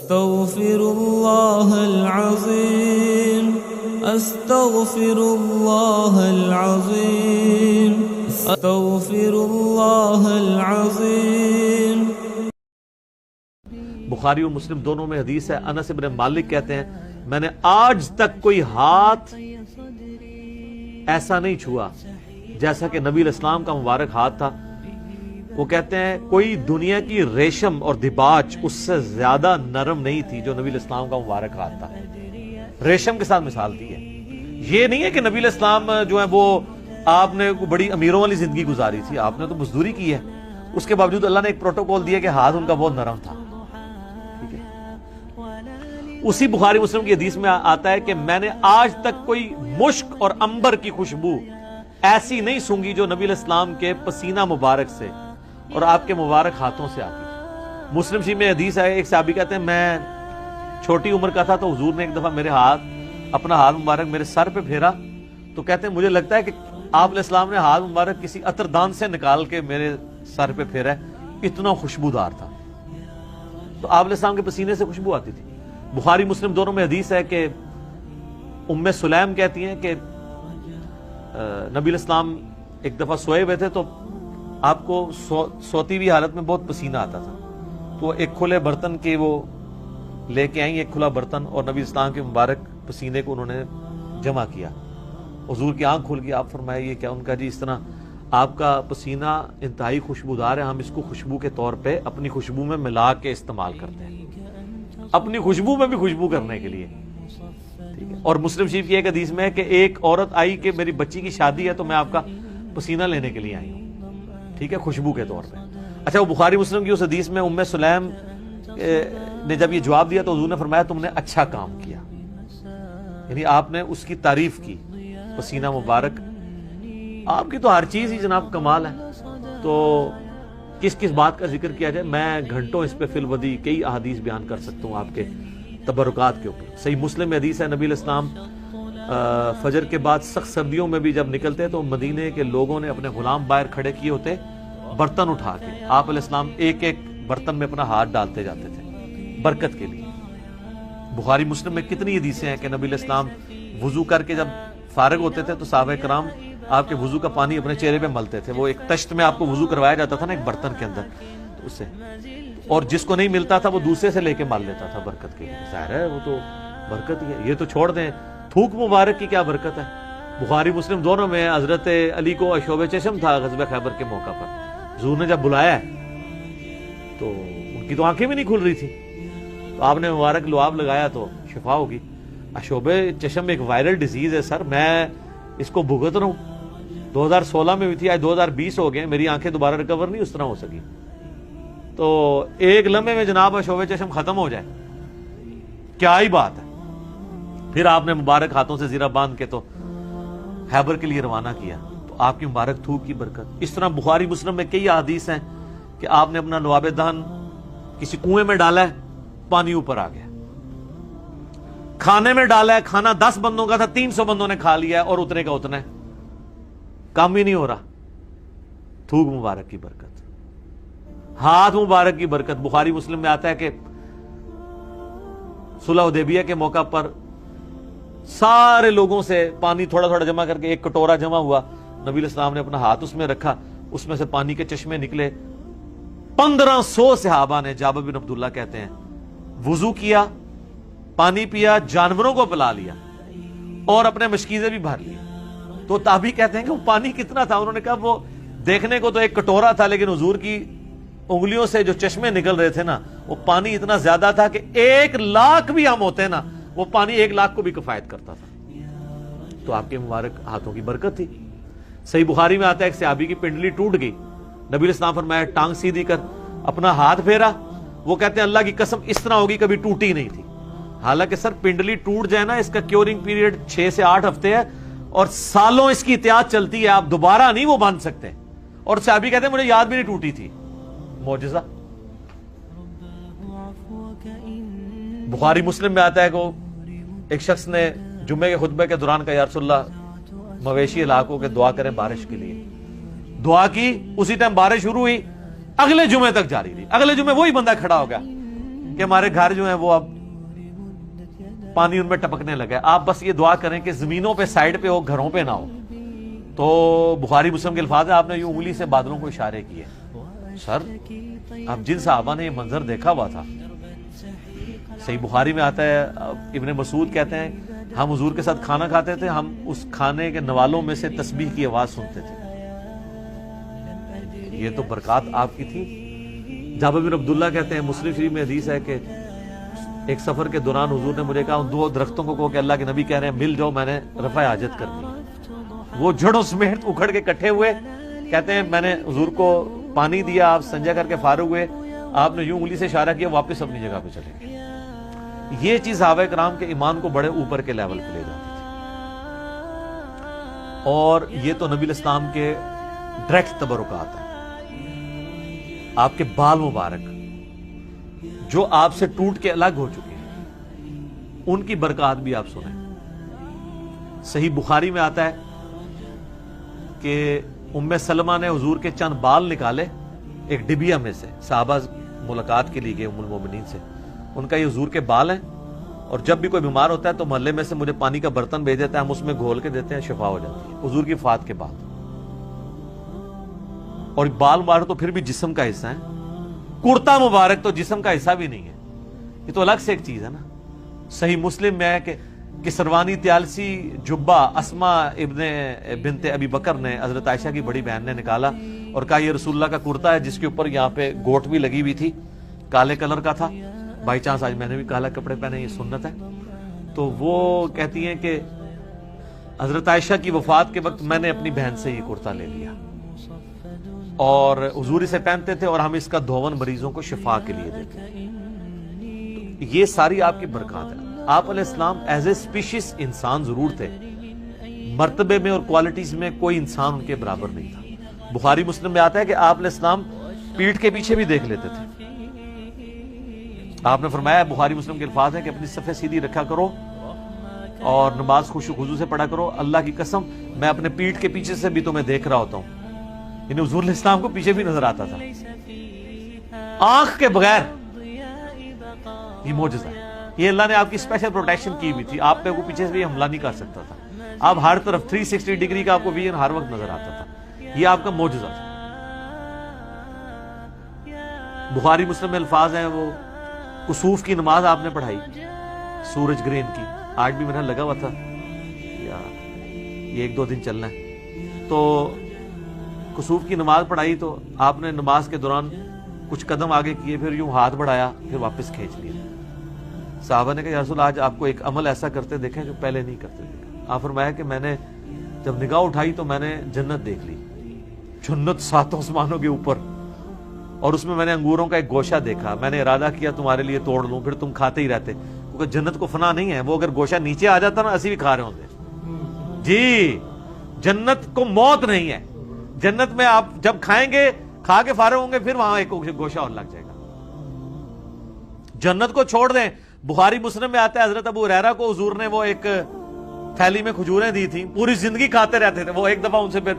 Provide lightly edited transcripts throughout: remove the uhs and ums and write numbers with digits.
استغفراللہ العظیم استغفراللہ العظیم استغفراللہ العظیم۔ بخاری اور مسلم دونوں میں حدیث ہے، انس بن مالک کہتے ہیں میں نے آج تک کوئی ہاتھ ایسا نہیں چھوا جیسا کہ نبی علیہ السلام کا مبارک ہاتھ تھا۔ وہ کہتے ہیں کوئی دنیا کی ریشم اور دباج اس سے زیادہ نرم نہیں تھی جو نبی علیہ السلام کا مبارک ہاتھ تھا۔ ریشم کے ساتھ مثال دی ہے۔ یہ نہیں ہے کہ نبی علیہ السلام جو ہے وہ آپ نے بڑی امیروں والی زندگی گزاری تھی، آپ نے تو مزدوری کی ہے، اس کے باوجود اللہ نے ایک پروٹوکول دیا کہ ہاتھ ان کا بہت نرم تھا۔ ٹھیک ہے، اسی بخاری مسلم کی حدیث میں آتا ہے کہ میں نے آج تک کوئی مشک اور عنبر کی خوشبو ایسی نہیں سونگی جو نبی علیہ السلام کے پسینہ مبارک سے اور آپ کے مبارک ہاتھوں سے آتی۔ مسلم شریف میں حدیث ہے، ایک صحابی کہتے ہیں میں چھوٹی عمر کا تھا تو حضور نے ایک دفعہ میرے اپنا ہاتھ مبارک میرے سر پہ پھیرا تو کہتے ہیں مجھے لگتا ہے کہ آپ علیہ السلام نے ہاتھ مبارک کسی عطر دان سے نکال کے میرے سر پہ پھیرا ہے، اتنا خوشبودار تھا۔ تو آپ علیہ السلام کے پسینے سے خوشبو آتی تھی۔ بخاری مسلم دونوں میں حدیث ہے کہ ام سلیم کہتی ہیں کہ نبی علیہ السلام ایک دفعہ سوئے ہوئے تھے تو آپ کو سوتی ہوئی حالت میں بہت پسینہ آتا تھا، تو ایک کھلے برتن کے وہ لے کے آئیں، ایک کھلا برتن، اور نبی اسلام کے مبارک پسینے کو انہوں نے جمع کیا۔ حضور کی آنکھ کھل گئی، آپ فرمائے یہ کیا؟ ان کا جی اس طرح آپ کا پسینہ انتہائی خوشبودار ہے، ہم اس کو خوشبو کے طور پہ اپنی خوشبو میں ملا کے استعمال کرتے ہیں، اپنی خوشبو میں بھی خوشبو کرنے کے لیے۔ ٹھیک ہے، اور مسلم شریف کی ایک حدیث میں ہے کہ ایک عورت آئی کہ میری بچی کی شادی ہے تو میں آپ کا پسینہ لینے کے لیے آئی ہوں، ٹھیک ہے، خوشبو کے طور پہ۔ اچھا، وہ بخاری مسلم کی اس حدیث میں ام سلیم نے جب یہ جواب دیا تو حضور نے فرمایا تم نے اچھا کام کیا، یعنی آپ نے اس کی تعریف کی، پسینہ مبارک آپ کی تو ہر چیز ہی جناب کمال ہے، تو کس کس بات کا ذکر کیا جائے، میں گھنٹوں اس پہ فی الودی کئی احادیث بیان کر سکتا ہوں آپ کے تبرکات کے اوپر۔ صحیح مسلم میں حدیث ہے نبی علیہ السلام فجر کے بعد سخت سردیوں میں بھی جب نکلتے تو مدینے کے لوگوں نے اپنے غلام باہر کھڑے کیے ہوتے برتن اٹھا کے، آپ علیہ السلام ایک ایک برتن میں اپنا ہاتھ ڈالتے جاتے تھے برکت کے لیے۔ بخاری مسلم میں کتنی حدیثیں ہیں کہ نبی علیہ السلام وضو کر کے جب فارغ ہوتے تھے تو صحابہ کرام آپ کے وضو کا پانی اپنے چہرے پہ ملتے تھے، وہ ایک تشت میں آپ کو وضو کروایا جاتا تھا نا ایک برتن کے اندر، تو اس سے، اور جس کو نہیں ملتا تھا وہ دوسرے سے لے کے مال لیتا تھا برکت کے لیے۔ ظاہر ہے وہ تو برکت ہی ہے، یہ تو چھوڑ دیں تھوک مبارک کی کیا برکت ہے۔ بخاری مسلم دونوں میں حضرت علی کو عشوب چشم تھا غزوہ خیبر کے موقع پر، حضور نے جب بلایا تو ان کی تو آنکھیں بھی نہیں کھل رہی تھی، تو آپ نے مبارک لعاب لگایا تو شفا ہوگی۔ عشوب چشم ایک وائرل ڈیزیز ہے سر، میں اس کو بھگت رہا ہوں، 2016 میں بھی تھی، آج 2020 ہو گئے، میری آنکھیں دوبارہ ریکور نہیں اس طرح ہو سکی، تو ایک لمحے میں جناب عشوب چشم ختم ہو جائے، کیا ہی بات ہے۔ پھر آپ نے مبارک ہاتھوں سے زیرہ باندھ کے تو خیبر کے لیے روانہ کیا، تو آپ کی مبارک تھوک کی برکت۔ اس طرح بخاری مسلم میں کئی احادیث ہیں کہ آپ نے اپنا لعاب دہن کسی کنویں میں ڈالا ہے، پانی اوپر آ گیا، کھانے میں ڈالا ہے، کھانا 10 بندوں کا تھا 300 بندوں نے کھا لیا ہے اور اتنے کا اتنا ہے، کام ہی نہیں ہو رہا، تھوک مبارک کی برکت، ہاتھ مبارک کی برکت۔ بخاری مسلم میں آتا ہے کہ صلح حدیبیہ کے موقع پر سارے لوگوں سے پانی تھوڑا تھوڑا جمع کر کے ایک کٹورا جمع ہوا، نبی علیہ السلام نے اپنا ہاتھ اس میں رکھا، اس میں سے پانی کے چشمے نکلے، 1500 صحابہ نے، جابر بن عبداللہ کہتے ہیں، وضو کیا، پانی پیا، جانوروں کو پلا لیا اور اپنے مشکیزیں بھی بھر لی۔ تو تابعی کہتے ہیں کہ وہ پانی کتنا تھا، انہوں نے کہا وہ دیکھنے کو تو ایک کٹورا تھا لیکن حضور کی انگلیوں سے جو چشمے نکل رہے تھے نا، وہ پانی اتنا زیادہ تھا کہ 1,00,000 بھی ہم ہوتے نا، وہ پانی 1,00,000 کو بھی کفایت کرتا تھا۔ تو آپ کے مبارک ہاتھوں کی برکت تھی۔ صحیح بخاری میں آتا ہے ایک صحابی کی پنڈلی ٹوٹ گئی، نبی علیہ السلام فرمایا ٹانگ سیدھی کر، اپنا ہاتھ پھیرا، وہ کہتے ہیں اللہ کی قسم اس طرح ہوگی کبھی ٹوٹی نہیں تھی۔ حالانکہ سر پنڈلی ٹوٹ جائے نا، اس کا کیورنگ پیریڈ 6 سے 8 ہفتے ہے اور سالوں اس کی احتیاط چلتی ہے، آپ دوبارہ نہیں وہ باندھ سکتے، اور صحابی کہتے ہیں مجھے یاد بھی نہیں ٹوٹی تھی، معجزہ۔ بخاری مسلم میں آتا ہے کہ ایک شخص نے جمعے کے خطبے کے دوران کہا یا رسول اللہ مویشی علاقوں کے دعا کریں بارش کے لیے، دعا کی، اسی ٹائم بارش شروع ہوئی، اگلے جمعے تک جاری رہی، اگلے جمعے وہی بندہ کھڑا ہو گیا، کہ ہمارے گھر جو ہیں وہ اب پانی ان میں ٹپکنے لگا ہے. آپ بس یہ دعا کریں کہ زمینوں پہ سائڈ پہ ہو, گھروں پہ نہ ہو. تو بخاری مسلم کے الفاظ ہیں, آپ نے یوں انگلی سے بادلوں کو اشارے کیے. سر اب جن صحابہ نے یہ منظر دیکھا ہوا تھا, صحیح بخاری میں آتا ہے, ابن مسعود کہتے ہیں ہم حضور کے ساتھ کھانا کھاتے تھے, ہم اس کھانے کے نوالوں میں سے تسبیح کی آواز سنتے تھے. یہ تو برکات آپ کی تھی. جابر بن عبداللہ کہتے ہیں, مسلم شریف میں حدیث ہے کہ ایک سفر کے دوران حضور نے مجھے کہا ان دو درختوں کو کہو کہ اللہ کے نبی کہہ رہے ہیں مل جاؤ, میں نے رفع حاجت کرنی ہے. وہ جڑوں سمیت اکھڑ کے اکٹھے ہوئے. کہتے ہیں میں نے حضور کو پانی دیا, آپ سنجا کر کے فارغ ہوئے, آپ نے یوں انگلی سے اشارہ کیا, واپس اپنی جگہ پہ چلے گئے. یہ چیز صحابہ کرام کے ایمان کو بڑے اوپر کے لیول پہ لے جاتی تھی. اور یہ تو نبی الاسلام کے ڈائریکٹ تبرکات ہیں. آپ کے بال مبارک جو آپ سے ٹوٹ کے الگ ہو چکے ہیں, ان کی برکات بھی آپ سنیں. صحیح بخاری میں آتا ہے کہ ام سلمہ نے حضور کے چند بال نکالے ایک ڈبیا میں سے, صحابہ ملاقات کے لیے گئے ام المومنین سے, ان کا یہ حضور کے بال ہیں, اور جب بھی کوئی بیمار ہوتا ہے تو محلے میں سے مجھے پانی کا برتن بھیج دیتا ہے, ہم اس میں گھول کے دیتے ہیں, شفا ہو جاتی ہے. حضور کی وفات کے بعد. اور بال مبارک تو پھر بھی جسم کا حصہ ہے, کرتا مبارک تو جسم کا حصہ بھی نہیں ہے, یہ تو الگ سے ایک چیز ہے نا. صحیح مسلم میں ہے کہ سروانی تیالسی جبہ اسما ابن بنت ابی بکر نے حضرت عائشہ کی بڑی بہن نے نکالا اور کہا یہ رسول اللہ کا کرتا ہے, جس کے اوپر یہاں پہ گوٹ بھی لگی ہوئی تھی, کالے کلر کا تھا. بائی چانس آج میں نے بھی کالا کپڑے پہنے, یہ سنت ہے. تو وہ کہتی ہیں کہ حضرت عائشہ کی وفات کے وقت میں نے اپنی بہن سے یہ کرتا لے لیا اور حضور اسے پہنتے تھے, اور ہم اس کا دھون مریضوں کو شفا کے لیے دیتے ہیں. یہ ساری آپ کی برکات ہے. آپ علیہ السلام ایز اے اسپیشیز انسان ضرور تھے, مرتبے میں اور کوالٹیز میں کوئی انسان ان کے برابر نہیں تھا. بخاری مسلم میں آتا ہے کہ آپ علیہ السلام پیٹھ کے پیچھے بھی دیکھ لیتے تھے. آپ نے فرمایا, بخاری مسلم کے الفاظ ہیں کہ اپنی صفیں سیدھی رکھا کرو اور نماز خشوع و خضوع سے پڑھا کرو, اللہ کی قسم میں اپنے پیٹھ کے پیچھے سے بھی تمہیں دیکھ رہا ہوتا ہوں. یعنی حضور علیہ السلام کو پیچھے بھی نظر آتا تھا آنکھ کے بغیر. یہ معجزہ ہے, یہ اللہ نے آپ کی اسپیشل پروٹیکشن کی ہوئی تھی. آپ پہ وہ پیچھے سے بھی حملہ نہیں کر سکتا تھا, آپ ہر طرف 360 ڈگری کا آپ کو ویژن ہر وقت نظر آتا تھا. یہ آپ کا معجزہ تھا. بخاری مسلم میں الفاظ ہیں, وہ کسوف کی نماز آپ نے پڑھائی, سورج گرہن کی, آج بھی میرا لگا ہوا تھا, یہ 1-2 دن چلنا ہے. تو کسوف کی نماز پڑھائی تو آپ نے نماز کے دوران کچھ قدم آگے کیے, پھر یوں ہاتھ بڑھایا, پھر واپس کھینچ لیا. صحابہ نے کہا یا رسول آج آپ کو ایک عمل ایسا کرتے دیکھیں جو پہلے نہیں کرتے دیکھا. آپ فرمایا کہ میں نے جب نگاہ اٹھائی تو میں نے جنت دیکھ لی, جنت 7 آسمانوں کے اوپر, اور اس میں نے انگوروں کا ایک گوشہ دیکھا. میں نے ارادہ کیا تمہارے لیے توڑ لوں, پھر تم کھاتے ہی رہتے, کیونکہ جنت کو فنا نہیں ہے. وہ اگر گوشہ نیچے آ جاتا نا اسی بھی کھا رہے ہوتے. جی جنت کو موت نہیں ہے. جنت میں آپ جب کھائیں گے, کھا کے فارغ ہوں گے, پھر وہاں ایک گوشہ اور لگ جائے گا. جنت کو چھوڑ دیں. بخاری مسلم میں آتا ہے حضرت ابو ہریرہ کو حضور نے وہ ایک تھیلی میں کھجوریں دی تھی, پوری زندگی کھاتے رہتے تھے. وہ ایک دفعہ ان سے پھر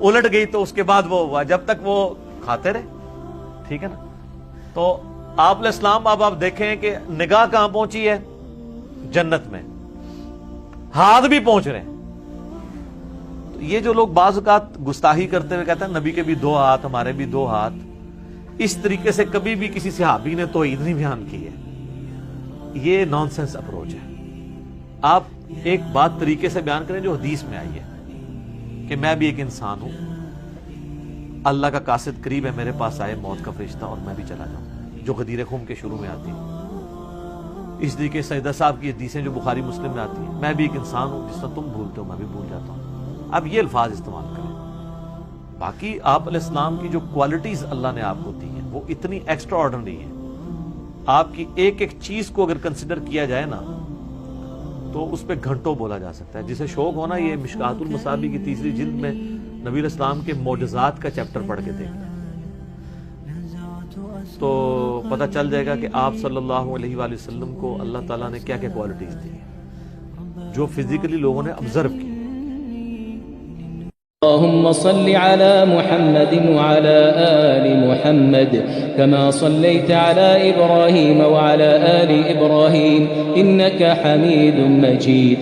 الٹ گئی تو اس کے بعد وہ ہوا, جب تک وہ کھاتے رہے. ٹھیک ہے نا. تو آپ علیہ السلام اب آپ دیکھیں کہ نگاہ کہاں پہنچی ہے, جنت میں, ہاتھ بھی پہنچ رہے ہیں. تو یہ جو لوگ بعض اوقات گستاخی کرتے ہوئے کہتے ہیں نبی کے بھی 2 ہاتھ, ہمارے بھی 2 ہاتھ, اس طریقے سے کبھی بھی کسی صحابی نے توحید نہیں بیان کی ہے. یہ نان سینس اپروچ ہے. آپ ایک بات طریقے سے بیان کریں جو حدیث میں آئی ہے کہ میں بھی ایک انسان ہوں, اللہ کا قاصد قریب ہے, میرے پاس آئے موت کا فرشتہ اور میں بھی چلا جاؤں, جو غدیر خم کے شروع میں آتی ہے. اس طریقے سیدہ صاحب کی حدیثیں جو بخاری مسلم میں آتی ہیں, میں بھی ایک انسان ہوں, جس طرح تم بھولتے ہو میں بھی بھول جاتا ہوں. اب یہ الفاظ استعمال کریں. باقی آپ علیہ السلام کی جو کوالٹیز اللہ نے آپ کو دی ہیں وہ اتنی ایکسٹرا آرڈنری ہیں. آپ کی ایک ایک چیز کو اگر کنسیڈر کیا جائے نا تو اس پہ گھنٹوں بولا جا سکتا ہے. جسے شوق ہونا, یہ مشکات المصابیح کی 3ری جلد میں نبی علیہ السلام کے معجزات کا چیپٹر پڑھ کے دیکھیں تو پتہ چل جائے گا کہ آپ صلی اللہ علیہ وآلہ وسلم کو اللہ تعالیٰ نے کیا کیا کوالٹیز دی ہیں جو فزیکلی لوگوں نے آبزرو کی. اللهم صل على محمد وعلى آل محمد كما صليت على إبراهيم وعلى آل إبراهيم إنك حميد مجيد